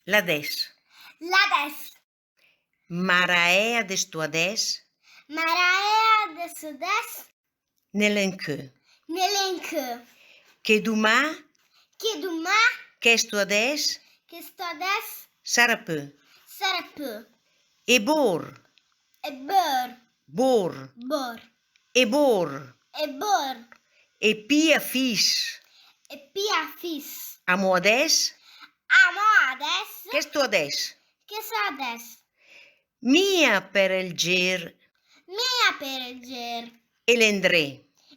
L'ades. L'ades. Maraea de stuades. Maraea de sudes. Nelenque. Nelenque. Que dumà. Que dumà. Que stuades. Que stuades. Sarapeu. Sarapeu. E bor. E bor. Bor. Bor. E bor. E bor. E pia fis. E pia fis. Amoades. Amoades. Que stuades. Que stuades. Mia per el ger. Mia per el ger. E l'endré.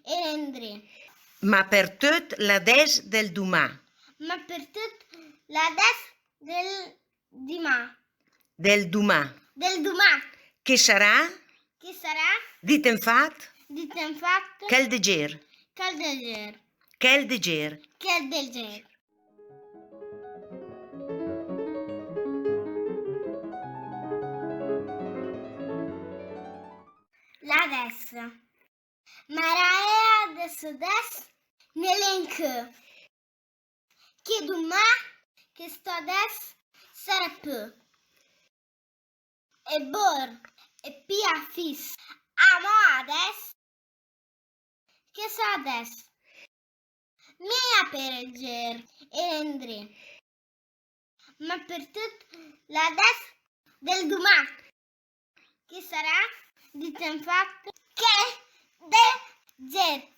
E l'endré. Ma per tot l'ades del dumà. Ma per tot l'ades del dimà. Del dumà. Del dumà. Che sarà? Che sarà? Dit en fat. Dit en fat. Quel de ger. Quel del ger. Quel de ger. Quel del ger. L'ades. Maraea de sudes. Nelenque. Que dumà. Que studes. Sarapeu. E bor. E pia fis. Amoades. Que studes. Mia per el ger. E l'endré. Ma per tot l'ades del dumà. Che sarà? Dit en fat. Que del ger.